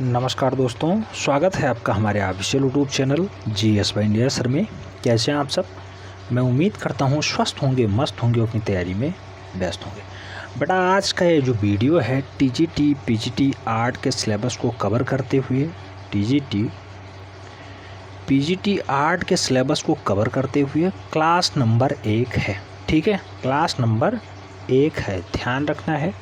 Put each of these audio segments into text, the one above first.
नमस्कार दोस्तों, स्वागत है आपका हमारे official YouTube channel GS by India sir में। कैसे हैं आप सब? मैं उम्मीद करता हूं स्वस्थ होंगे, मस्त होंगे, अपनी तैयारी में व्यस्त होंगे। बेटा, आज का ये जो वीडियो है TGT PGT आर्ट के सिलेबस को कवर करते हुए TGT PGT आर्ट के सिलेबस को कवर करते हुए क्लास नंबर 1 है। ठीक है, क्लास नंबर 1 है, ध्यान रखना है।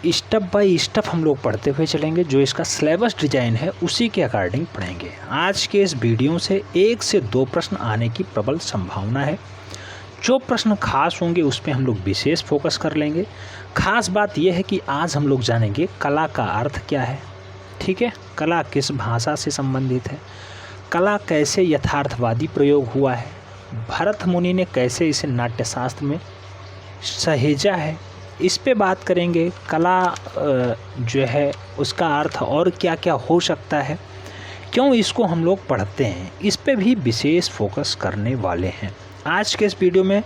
स्टेप बाय स्टेप हम लोग पढ़ते हुए चलेंगे। जो इसका सिलेबस डिजाइन है उसी के अकॉर्डिंग पढ़ेंगे। आज के इस वीडियो से 1 से 2 प्रश्न आने की प्रबल संभावना है। जो प्रश्न खास होंगे उस पर हम लोग विशेष फोकस कर लेंगे। खास बात यह है कि आज हम लोग जानेंगे कला का अर्थ क्या है। ठीक है, कला किस भाषा से संबंधित है, कला कैसे यथार्थवादी प्रयोग हुआ है, भरत मुनि ने कैसे इसे नाट्यशास्त्र में सहेजा है, इस पे बात करेंगे। कला जो है उसका अर्थ और क्या क्या हो सकता है, क्यों इसको हम लोग पढ़ते हैं, इस पे भी विशेष फोकस करने वाले हैं। आज के इस वीडियो में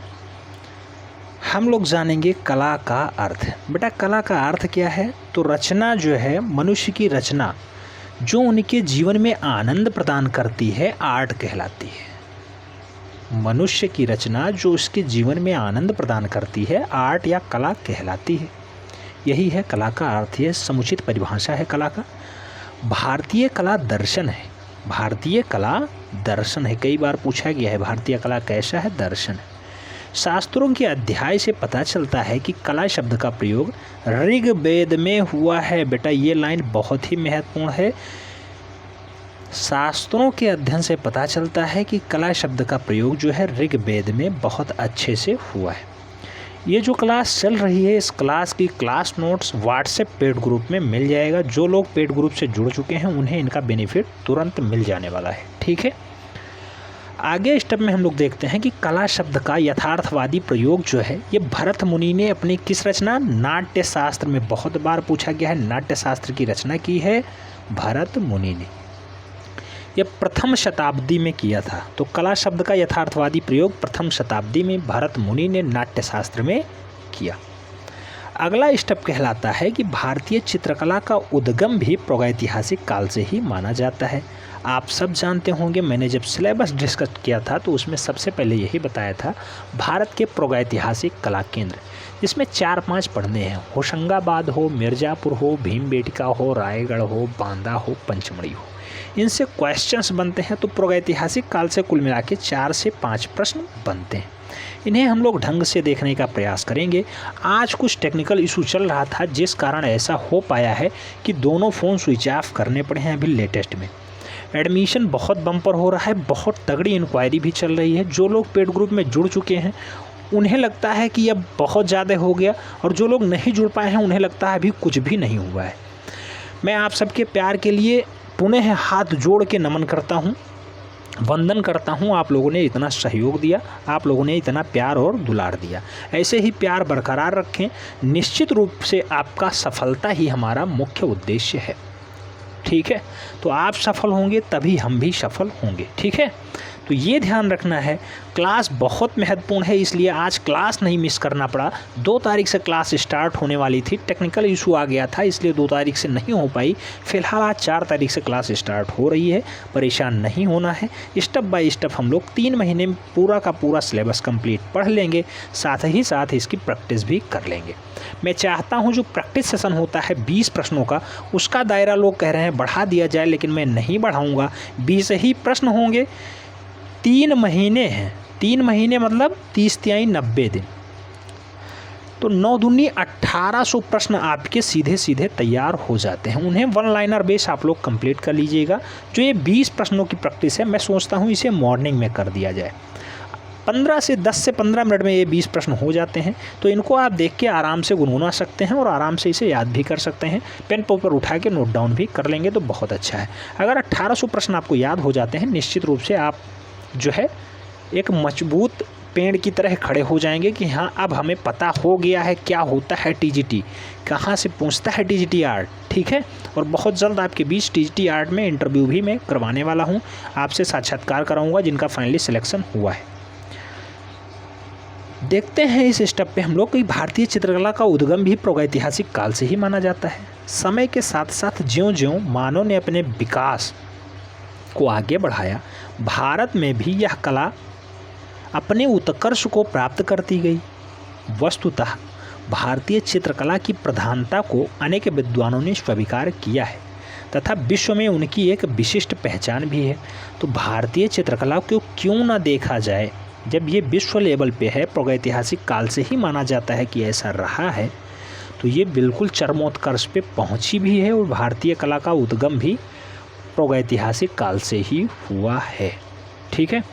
हम लोग जानेंगे कला का अर्थ। बेटा, कला का अर्थ क्या है? तो रचना जो है, मनुष्य की रचना जो उनके जीवन में आनंद प्रदान करती है, आर्ट कहलाती है। मनुष्य की रचना जो उसके जीवन में आनंद प्रदान करती है, आर्ट या कला कहलाती है। यही है कला का अर्थ, ये समुचित परिभाषा है कला का। भारतीय कला दर्शन है, भारतीय कला दर्शन है। कई बार पूछा गया है भारतीय कला कैसा है? दर्शन है। शास्त्रों के अध्याय से पता चलता है कि कला शब्द का प्रयोग ऋग्वेद में हुआ है। बेटा, ये लाइन बहुत ही महत्वपूर्ण है। शास्त्रों के अध्ययन से पता चलता है कि कला शब्द का प्रयोग जो है ऋग्वेद में बहुत अच्छे से हुआ है। ये जो क्लास चल रही है, इस क्लास की class notes WhatsApp paid group में मिल जाएगा। जो लोग पेड ग्रुप से जुड़ चुके हैं उन्हें इनका बेनिफिट तुरंत मिल जाने वाला है। ठीक है, आगे स्टेप में हम लोग देखते हैं कि कला शब्द का यथार्थवादी प्रयोग जो है, ये भरत मुनि ने अपनी किस रचना? नाट्यशास्त्र में। बहुत बार पूछा गया है, नाट्यशास्त्र की रचना की है भरत मुनि ने। यह प्रथम शताब्दी में किया था। तो कला शब्द का यथार्थवादी प्रयोग प्रथम शताब्दी में भरत मुनि ने नाट्यशास्त्र में किया। अगला स्टेप कहलाता है कि भारतीय चित्रकला का उद्गम भी प्रागैतिहासिक काल से ही माना जाता है। आप सब जानते होंगे, मैंने जब सिलेबस डिस्कस किया था तो उसमें सबसे पहले यही बताया था, भारत के प्रागैतिहासिक कला केंद्र, जिसमें 4-5 पढ़ने हैं। होशंगाबाद हो, मिर्ज़ापुर हो, भीमबेटका हो, रायगढ़ हो, बांदा हो, पंचमढ़ी हो, इनसे क्वेश्चंस बनते हैं। तो प्रागैतिहासिक काल से कुल मिला के 4 से 5 प्रश्न बनते हैं। इन्हें हम लोग ढंग से देखने का प्रयास करेंगे। आज कुछ टेक्निकल इशू चल रहा था जिस कारण ऐसा हो पाया है कि दोनों फ़ोन स्विच ऑफ करने पड़े हैं। अभी लेटेस्ट में एडमिशन बहुत बम्पर हो रहा है, बहुत तगड़ी इंक्वायरी भी चल रही है। जो लोग पेड ग्रुप में जुड़ चुके हैं उन्हें लगता है कि अब बहुत ज़्यादा हो गया, और जो लोग नहीं जुड़ पाए हैं उन्हें लगता है अभी कुछ भी नहीं हुआ है। मैं आप सबके प्यार के लिए पुनः हाथ जोड़ के नमन करता हूँ, वंदन करता हूँ। आप लोगों ने इतना सहयोग दिया, आप लोगों ने इतना प्यार और दुलार दिया। ऐसे ही प्यार बरकरार रखें। निश्चित रूप से आपका सफलता ही हमारा मुख्य उद्देश्य है। ठीक है, तो आप सफल होंगे तभी हम भी सफल होंगे। ठीक है, तो ये ध्यान रखना है। क्लास बहुत महत्वपूर्ण है, इसलिए आज क्लास नहीं मिस करना पड़ा। 2 तारीख से क्लास स्टार्ट होने वाली थी, टेक्निकल इशू आ गया था इसलिए 2 तारीख से नहीं हो पाई। फिलहाल आज 4 तारीख से क्लास स्टार्ट हो रही है। परेशान नहीं होना है। स्टेप बाय स्टेप हम लोग 3 महीने में पूरा का पूरा सिलेबस कंप्लीट पढ़ लेंगे, साथ ही साथ इसकी प्रैक्टिस भी कर लेंगे। मैं चाहता हूँ जो प्रैक्टिस सेशन होता है 20 प्रश्नों का, उसका दायरा लोग कह रहे हैं बढ़ा दिया जाए, लेकिन मैं नहीं बढ़ाऊँगा। 20 ही प्रश्न होंगे। 3 महीने हैं, 3 महीने मतलब 30 तिहाई 90 दिन, तो 9 दूनी 1800 प्रश्न आपके सीधे सीधे तैयार हो जाते हैं। उन्हें 1 लाइनर बेस आप लोग कंप्लीट कर लीजिएगा। जो ये 20 प्रश्नों की प्रैक्टिस है, मैं सोचता हूँ इसे मॉर्निंग में कर दिया जाए। 10 से 15 मिनट में ये 20 प्रश्न हो जाते हैं। तो इनको आप देख के आराम से गुनगुना सकते हैं और आराम से इसे याद भी कर सकते हैं। पेन पेपर उठा के नोट डाउन भी कर लेंगे तो बहुत अच्छा है। अगर 1800 प्रश्न आपको याद हो जाते हैं, निश्चित रूप से आप जो है एक मजबूत पेड़ की तरह खड़े हो जाएंगे कि हाँ, अब हमें पता हो गया है क्या होता है TGT, कहाँ से पूछता है TGT आर्ट। ठीक है, और बहुत जल्द आपके बीच TGT आर्ट में इंटरव्यू भी मैं करवाने वाला हूँ। आपसे साक्षात्कार कराऊंगा जिनका फाइनली सिलेक्शन हुआ है। देखते हैं इस स्टेप पे हम लोग कि भारतीय चित्रकला का उद्गम भी प्रागैतिहासिक काल से ही माना जाता है। समय के साथ साथ ज्यों-ज्यों मानव ने अपने विकास को आगे बढ़ाया, भारत में भी यह कला अपने उत्कर्ष को प्राप्त करती गई। वस्तुतः भारतीय चित्रकला की प्रधानता को अनेक विद्वानों ने स्वीकार किया है तथा विश्व में उनकी एक विशिष्ट पहचान भी है। तो भारतीय चित्रकला को क्यों ना देखा जाए, जब ये विश्व लेवल पे है, प्रागैतिहासिक काल से ही माना जाता है कि ऐसा रहा है, तो ये बिल्कुल चरमोत्कर्ष पे पहुंची भी है और भारतीय कला का उद्गम भी प्रागैतिहासिक काल से ही हुआ है। ठीक है।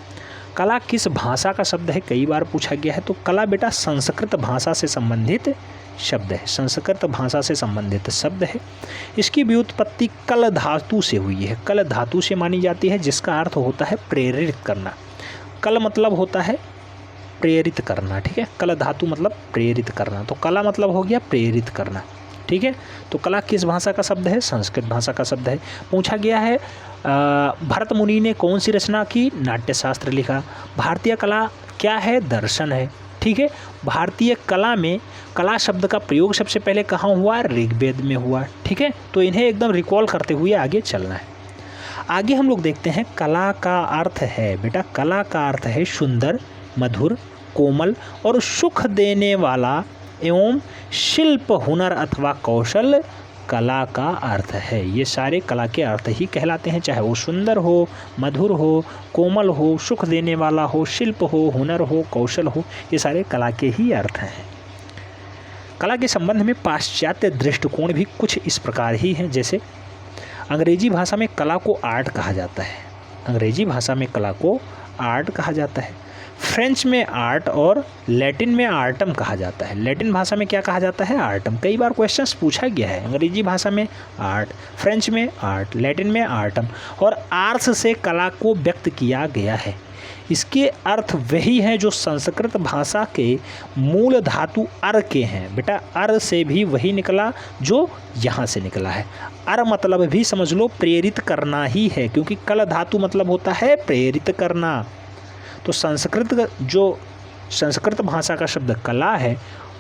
कला किस भाषा का शब्द है, कई बार पूछा गया है। तो कला बेटा संस्कृत भाषा से संबंधित शब्द है, संस्कृत भाषा से संबंधित शब्द है। इसकी व्युत्पत्ति कल धातु से हुई है। कल धातु से मानी जाती है, जिसका अर्थ होता है प्रेरित करना। कल मतलब होता है प्रेरित करना। ठीक है, कल धातु मतलब प्रेरित करना, तो कला मतलब हो गया प्रेरित करना। ठीक है, तो कला किस भाषा का शब्द है, संस्कृत भाषा का शब्द है। पूछा गया है भरत मुनि ने कौन सी रचना की, नाट्यशास्त्र लिखा। भारतीय कला क्या है, दर्शन है। ठीक है, भारतीय कला में कला शब्द का प्रयोग सबसे पहले कहाँ हुआ, ऋग्वेद में हुआ। ठीक है, तो इन्हें एकदम रिकॉल करते हुए आगे चलना है। आगे हम लोग देखते हैं कला का अर्थ है बेटा, कला का अर्थ है सुंदर, मधुर, कोमल और सुख देने वाला एवं शिल्प, हुनर अथवा कौशल कला का अर्थ है। ये सारे कला के अर्थ ही कहलाते हैं, चाहे वो सुंदर हो, मधुर हो, कोमल हो, सुख देने वाला हो, शिल्प हो, हुनर हो, कौशल हो, ये सारे कला के ही अर्थ हैं। कला के संबंध में पाश्चात्य दृष्टिकोण भी कुछ इस प्रकार ही हैं। जैसे अंग्रेजी भाषा में कला को आर्ट कहा जाता है, अंग्रेजी भाषा में कला को आर्ट कहा जाता है। फ्रेंच में आर्ट और लैटिन में आर्टम कहा जाता है। लैटिन भाषा में क्या कहा जाता है, आर्टम। कई बार क्वेश्चंस पूछा गया है, अंग्रेजी भाषा में आर्ट, फ्रेंच में आर्ट, लैटिन में आर्टम। और आर्ट्स से कला को व्यक्त किया गया है। इसके अर्थ वही हैं जो संस्कृत भाषा के मूल धातु अर के हैं। बेटा अर से भी वही निकला जो यहाँ से निकला है। अर मतलब भी समझ लो प्रेरित करना ही है, क्योंकि कल धातु मतलब होता है प्रेरित करना। तो संस्कृत भाषा का शब्द कला है,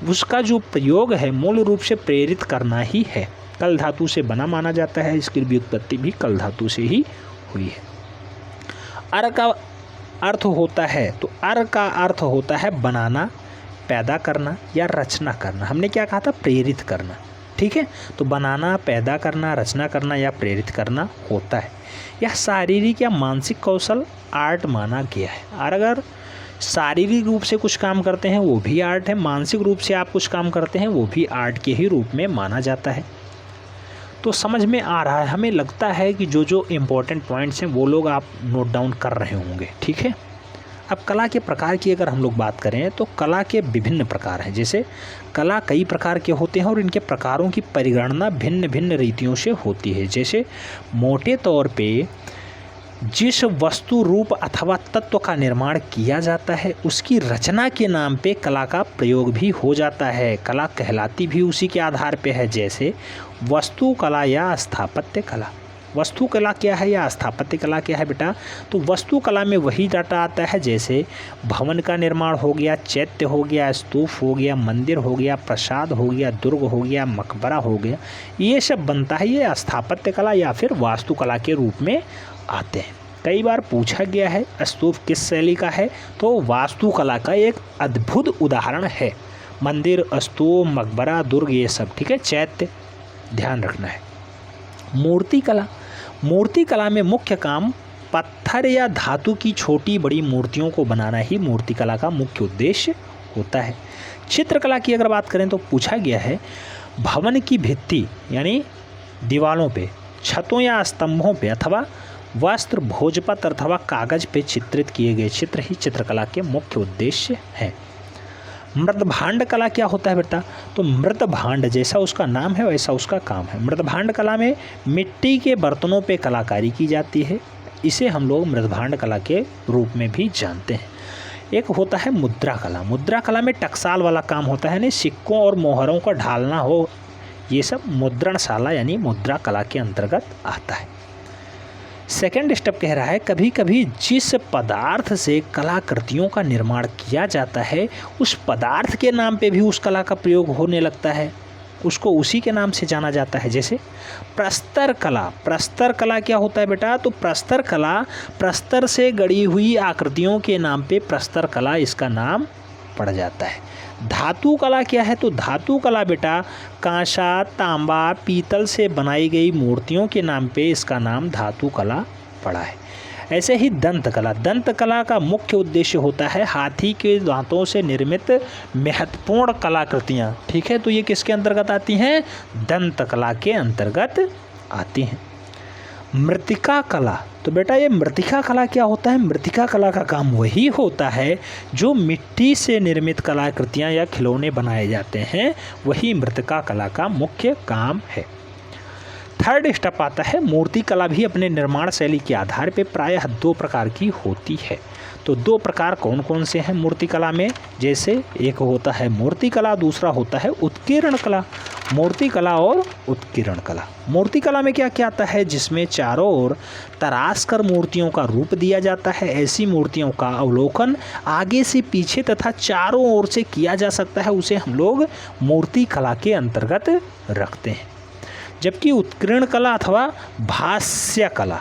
उसका जो प्रयोग है मूल रूप से प्रेरित करना ही है। कल धातु से बना माना जाता है, इसकी व्युत्पत्ति भी कल धातु से ही हुई है। अर का अर्थ होता है, तो अर का अर्थ होता है बनाना, पैदा करना या रचना करना। हमने क्या कहा था, प्रेरित करना। ठीक है, तो बनाना, पैदा करना, रचना करना या प्रेरित करना होता है। यह शारीरिक या मानसिक कौशल आर्ट माना गया है। और अगर शारीरिक रूप से कुछ काम करते हैं वो भी आर्ट है, मानसिक रूप से आप कुछ काम करते हैं वो भी आर्ट के ही रूप में माना जाता है। तो समझ में आ रहा है, हमें लगता है कि जो जो इम्पोर्टेंट पॉइंट्स हैं वो लोग आप नोट डाउन कर रहे होंगे। ठीक है, अब कला के प्रकार की अगर हम लोग बात करें तो कला के विभिन्न प्रकार हैं। जैसे कला कई प्रकार के होते हैं और इनके प्रकारों की परिगणना भिन्न भिन्न रीतियों से होती है। जैसे मोटे तौर पे जिस वस्तु, रूप अथवा तत्व का निर्माण किया जाता है उसकी रचना के नाम पे कला का प्रयोग भी हो जाता है। कला कहलाती भी उसी के आधार पे है, जैसे वस्तु कला या स्थापत्य कला। वस्तु कला क्या है या स्थापत्य कला क्या है बेटा, तो वस्तु कला में वही डाटा आता है जैसे भवन का निर्माण हो गया, चैत्य हो गया, स्तूप हो गया, मंदिर हो गया, प्रसाद हो गया, दुर्ग हो गया, मकबरा हो गया, ये सब बनता है, ये स्थापत्य कला या फिर वास्तुकला के रूप में आते हैं। कई बार पूछा गया है स्तूप किस शैली का है, तो वास्तुकला का एक अद्भुत उदाहरण है। मंदिर, स्तूप, मकबरा, दुर्ग ये सब। ठीक है, चैत्य ध्यान रखना है। मूर्ति कला, मूर्ति कला में मुख्य काम पत्थर या धातु की छोटी बड़ी मूर्तियों को बनाना ही मूर्ति कला का मुख्य उद्देश्य होता है। चित्रकला की अगर बात करें तो पूछा गया है भवन की भित्ति यानी दीवारों पे, छतों या स्तंभों पे अथवा वस्त्र, भोजपत्र अथवा कागज पे चित्रित किए गए चित्र ही चित्रकला के मुख्य उद्देश्य हैं। मृदभांड कला क्या होता है बेटा, तो मृदभांड जैसा उसका नाम है वैसा उसका काम है। मृदभांड कला में मिट्टी के बर्तनों पे कलाकारी की जाती है, इसे हम लोग मृदभांड कला के रूप में भी जानते हैं। एक होता है मुद्रा कला। मुद्रा कला में टकसाल वाला काम होता है, यानी सिक्कों और मोहरों का ढालना हो, ये सब मुद्रणशाला यानी मुद्रा कला के अंतर्गत आता है। सेकेंड स्टेप कह रहा है कभी कभी जिस पदार्थ से कलाकृतियों का निर्माण किया जाता है उस पदार्थ के नाम पे भी उस कला का प्रयोग होने लगता है। उसको उसी के नाम से जाना जाता है। जैसे प्रस्तर कला, प्रस्तर कला क्या होता है बेटा? तो प्रस्तर कला प्रस्तर से गढ़ी हुई आकृतियों के नाम पे प्रस्तर कला इसका नाम पड़ जाता है। धातु कला क्या है? तो धातु कला बेटा कांसा, तांबा, पीतल से बनाई गई मूर्तियों के नाम पे इसका नाम धातु कला पड़ा है। ऐसे ही दंत कला, दंत कला का मुख्य उद्देश्य होता है हाथी के दांतों से निर्मित महत्वपूर्ण कलाकृतियाँ। ठीक है, तो ये किसके अंतर्गत आती हैं? दंत कला के अंतर्गत आती हैं। मृत्तिका कला, तो बेटा ये मृत्तिका कला क्या होता है? मृत्तिका कला का काम वही होता है जो मिट्टी से निर्मित कलाकृतियाँ या खिलौने बनाए जाते हैं, वही मृत्तिका कला का मुख्य काम है। थर्ड स्टेप आता है मूर्ति कला भी अपने निर्माण शैली के आधार पे प्रायः 2 प्रकार की होती है। तो 2 प्रकार कौन कौन से हैं मूर्ति कला में? जैसे एक होता है मूर्ति कला, दूसरा होता है उत्कीर्ण कला। मूर्ति कला और उत्कीर्ण कला। मूर्ति कला में क्या क्या आता है? जिसमें चारों ओर तराश कर मूर्तियों का रूप दिया जाता है। ऐसी मूर्तियों का अवलोकन आगे से पीछे तथा चारों ओर से किया जा सकता है, उसे हम लोग मूर्ति कला के अंतर्गत रखते हैं। जबकि उत्कीर्ण कला अथवा भाष्य कला,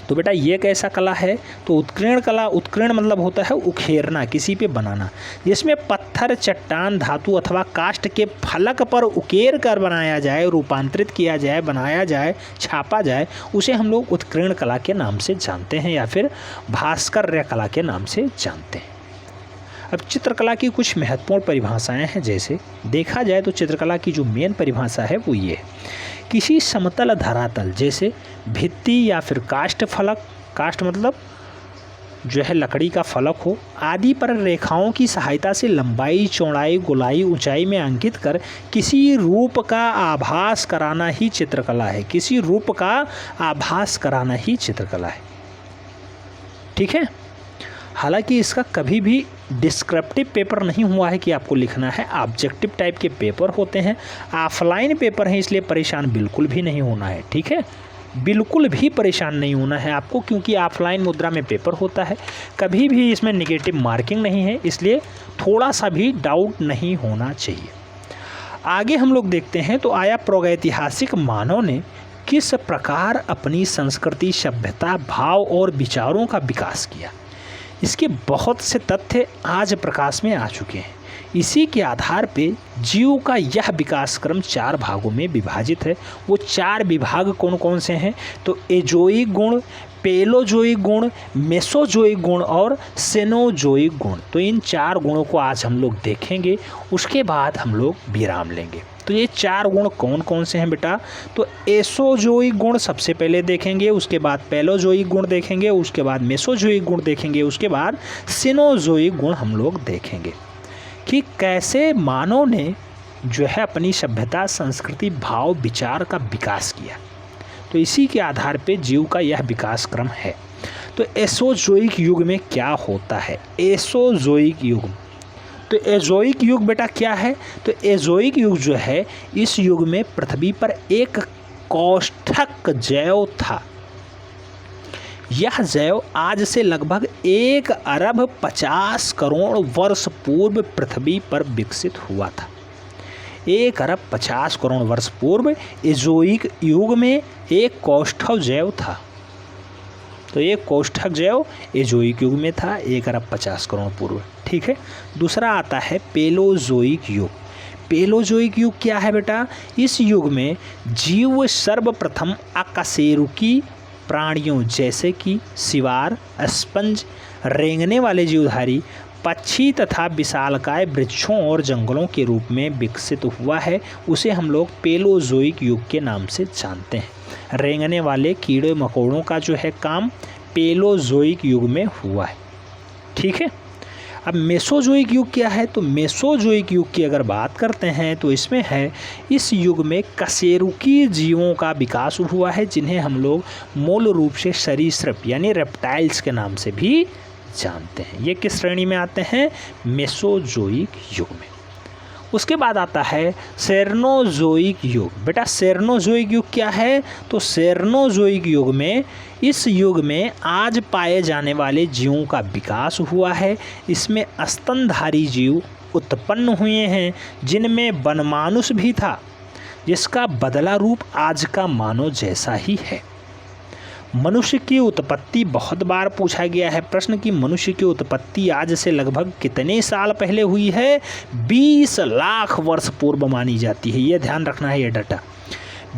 तो बेटा ये कैसा कला है? तो उत्कीर्ण कला, उत्कीर्ण मतलब होता है उखेरना, किसी पे बनाना, जिसमें पत्थर, चट्टान, धातु अथवा काष्ठ के फलक पर उकेर कर बनाया जाए, रूपांतरित किया जाए, बनाया जाए, छापा जाए, उसे हम लोग उत्कीर्ण कला के नाम से जानते हैं या फिर भास्कर्य कला के नाम से जानते हैं। अब चित्रकला की कुछ महत्वपूर्ण परिभाषाएं हैं। जैसे देखा जाए तो चित्रकला की जो मेन परिभाषा है वो ये है, किसी समतल धरातल जैसे भित्ति या फिर काष्ठ फलक, काष्ठ मतलब जो है लकड़ी का फलक हो, आदि पर रेखाओं की सहायता से लंबाई, चौड़ाई, गोलाई, ऊंचाई में अंकित कर किसी रूप का आभास कराना ही चित्रकला है। किसी रूप का आभास कराना ही चित्रकला है। ठीक है, हालांकि इसका कभी भी डिस्क्रिप्टिव पेपर नहीं हुआ है कि आपको लिखना है, ऑब्जेक्टिव टाइप के पेपर होते हैं, ऑफलाइन पेपर हैं, इसलिए परेशान बिल्कुल भी नहीं होना है। ठीक है, बिल्कुल भी परेशान नहीं होना है आपको, क्योंकि ऑफलाइन मुद्रा में पेपर होता है, कभी भी इसमें नेगेटिव मार्किंग नहीं है, इसलिए थोड़ा सा भी डाउट नहीं होना चाहिए। आगे हम लोग देखते हैं तो आया प्रागैतिहासिक मानव ने किस प्रकार अपनी संस्कृति, सभ्यता, भाव और विचारों का विकास किया। इसके बहुत से तथ्य आज प्रकाश में आ चुके हैं। इसी के आधार पे जीव का यह विकास क्रम 4 भागों में विभाजित है। वो 4 विभाग कौन कौन से हैं? तो एजोइक गुण, पेलोजोइक गुण, मेसोजोइक गुण और सेनोजोइक गुण। तो इन 4 गुणों को आज हम लोग देखेंगे, उसके बाद हम लोग विराम लेंगे। तो ये 4 गुण कौन कौन से हैं बेटा? तो एसोजोइक गुण सबसे पहले देखेंगे, उसके बाद पेलोजोइक गुण देखेंगे, उसके बाद मेसोजोइक गुण देखेंगे, उसके बाद सेनोजोइक गुण हम लोग देखेंगे कि कैसे मानव ने जो है अपनी सभ्यता, संस्कृति, भाव, विचार का विकास किया। तो इसी के आधार पे जीव का यह विकास क्रम है। तो एसोजोइक युग में क्या होता है? एसोजोइक युग, तो एजोइक युग बेटा क्या है? तो एजोइक युग जो है, इस युग में पृथ्वी पर एक कौष्ठक जैव था। यह जैव आज से लगभग 1 अरब 50 करोड़ वर्ष पूर्व पृथ्वी पर विकसित हुआ था। 1 अरब 50 करोड़ वर्ष पूर्व एजोइक युग में एक कौष्ठक जैव था। तो ये कौष्ठक जैव एजोइक युग में था 1 अरब 50 करोड़ पूर्व। ठीक है, दूसरा आता है पेलोजोइक युग। पेलोजोइक युग क्या है बेटा? इस युग में जीव सर्वप्रथम अकशेरुकी प्राणियों जैसे कि सिवार, स्पंज, रेंगने वाले जीवधारी, पक्षी तथा विशालकाय वृक्षों और जंगलों के रूप में विकसित हुआ है। उसे हम लोग पेलोजोइक युग के नाम से जानते हैं। रेंगने वाले कीड़े मकोड़ों का जो है काम पेलोजोइक युग में हुआ है। ठीक है, अब मेसोजोइक युग क्या है? तो मेसोजोइक युग की अगर बात करते हैं तो इसमें है, इस युग में कशेरुकी जीवों का विकास हुआ है, जिन्हें हम लोग मूल रूप से सरीसृप यानी रेप्टाइल्स के नाम से भी जानते हैं। ये किस श्रेणी में आते हैं? मेसोजोइक युग में। उसके बाद आता है सेर्नोजोइक युग। बेटा सेर्नोजोइक युग क्या है? तो सेर्नोजोइक युग में, इस युग में आज पाए जाने वाले जीवों का विकास हुआ है। इसमें स्तनधारी जीव, उत्पन्न हुए हैं जिनमें वनमानुष भी था, जिसका बदला रूप आज का मानव जैसा ही है। मनुष्य की उत्पत्ति बहुत बार पूछा गया है प्रश्न कि मनुष्य की उत्पत्ति आज से लगभग कितने साल पहले हुई है। 20 लाख वर्ष पूर्व मानी जाती है। यह ध्यान रखना है, ये डाटा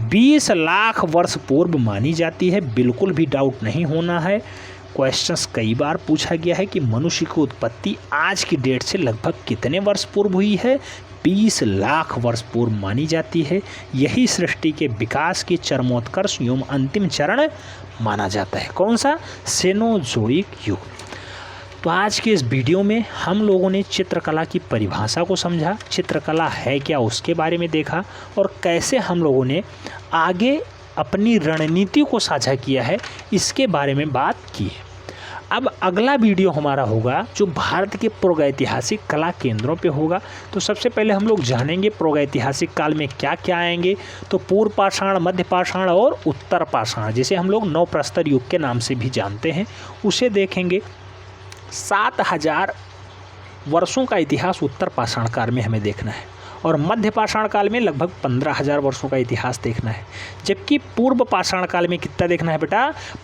20 लाख वर्ष पूर्व मानी जाती है, बिल्कुल भी डाउट नहीं होना है। क्वेश्चंस कई बार पूछा गया है कि मनुष्य की उत्पत्ति आज की डेट से लगभग कितने वर्ष पूर्व हुई है। 20 लाख वर्ष पूर्व मानी जाती है। यही सृष्टि के विकास की चरमोत्कर्ष एवं अंतिम चरण माना जाता है। कौन सा? सेनोजोइक युग। तो आज के इस वीडियो में हम लोगों ने चित्रकला की परिभाषा को समझा, चित्रकला है क्या उसके बारे में देखा, और कैसे हम लोगों ने आगे अपनी रणनीति को साझा किया है इसके बारे में बात की है। अब अगला वीडियो हमारा होगा जो भारत के प्रागैतिहासिक कला केंद्रों पे होगा। तो सबसे पहले हम लोग जानेंगे प्रागैतिहासिक काल में क्या क्या आएंगे। तो पूर्व पाषाण, मध्य पाषाण और उत्तर पाषाण, जिसे हम लोग नवप्रस्तर युग के नाम से भी जानते हैं, उसे देखेंगे। 7000 वर्षों का इतिहास उत्तर पाषाण काल में हमें देखना है और मध्य पाषाण काल में लगभग 15,000 वर्षों का इतिहास देखना है। जबकि पूर्व पाषाण काल में कितना देखना है बेटा?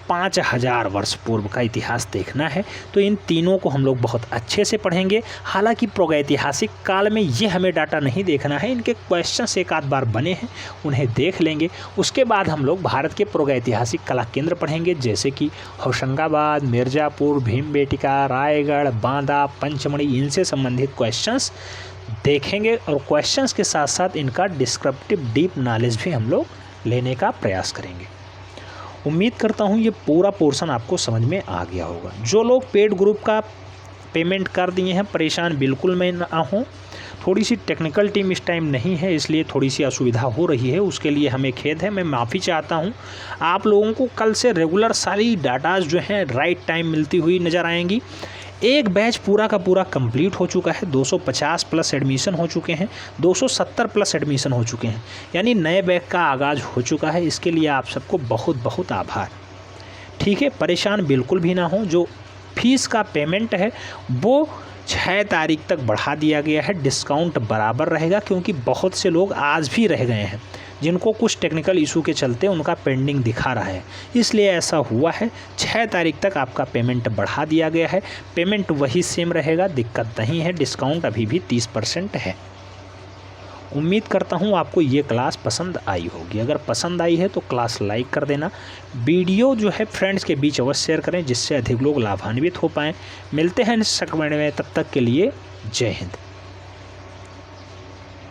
5,000 वर्ष पूर्व का इतिहास देखना है। तो इन तीनों को हम लोग बहुत अच्छे से पढ़ेंगे। हालांकि प्रागैतिहासिक काल में ये हमें डाटा नहीं देखना है, इनके क्वेश्चंस एक आध बार बने हैं, उन्हें देख लेंगे। उसके बाद हम लोग भारत के प्रागैतिहासिक कला केंद्र पढ़ेंगे, जैसे कि होशंगाबाद, मिर्ज़ापुर, भीमबेटका, रायगढ़, बांदा, पंचमढ़ी, इनसे संबंधित क्वेश्चंस देखेंगे और क्वेश्चंस के साथ साथ इनका डिस्क्रिप्टिव डीप नॉलेज भी हम लोग लेने का प्रयास करेंगे। उम्मीद करता हूँ ये पूरा पोर्शन आपको समझ में आ गया होगा। जो लोग पेड ग्रुप का पेमेंट कर दिए हैं, परेशान बिल्कुल मैं ना हूँ। थोड़ी सी टेक्निकल टीम इस टाइम नहीं है, इसलिए थोड़ी सी असुविधा हो रही है, उसके लिए हमें खेद है, मैं माफ़ी चाहता हूँ। आप लोगों को कल से रेगुलर सारी डाटाज जो हैं राइट टाइम मिलती हुई नज़र आएंगी। एक बैच पूरा का पूरा कंप्लीट हो चुका है, 250 प्लस एडमिशन हो चुके हैं, 270 प्लस एडमिशन हो चुके हैं, यानी नए बैच का आगाज़ हो चुका है। इसके लिए आप सबको बहुत बहुत आभार। ठीक है, परेशान बिल्कुल भी ना हो। जो फीस का पेमेंट है वो 6 तारीख तक बढ़ा दिया गया है, डिस्काउंट बराबर रहेगा, क्योंकि बहुत से लोग आज भी रह गए हैं जिनको कुछ टेक्निकल इशू के चलते उनका पेंडिंग दिखा रहा है, इसलिए ऐसा हुआ है। 6 तारीख तक आपका पेमेंट बढ़ा दिया गया है। पेमेंट वही सेम रहेगा, दिक्कत नहीं है, डिस्काउंट अभी भी 30% है। उम्मीद करता हूँ आपको ये क्लास पसंद आई होगी। अगर पसंद आई है तो क्लास लाइक कर देना, वीडियो जो है फ्रेंड्स के बीच अवश्य शेयर करें, जिससे अधिक लोग लाभान्वित हो पाएँ। मिलते हैं नेक्स्ट सेगमेंट में, तब तक के लिए जय हिंद।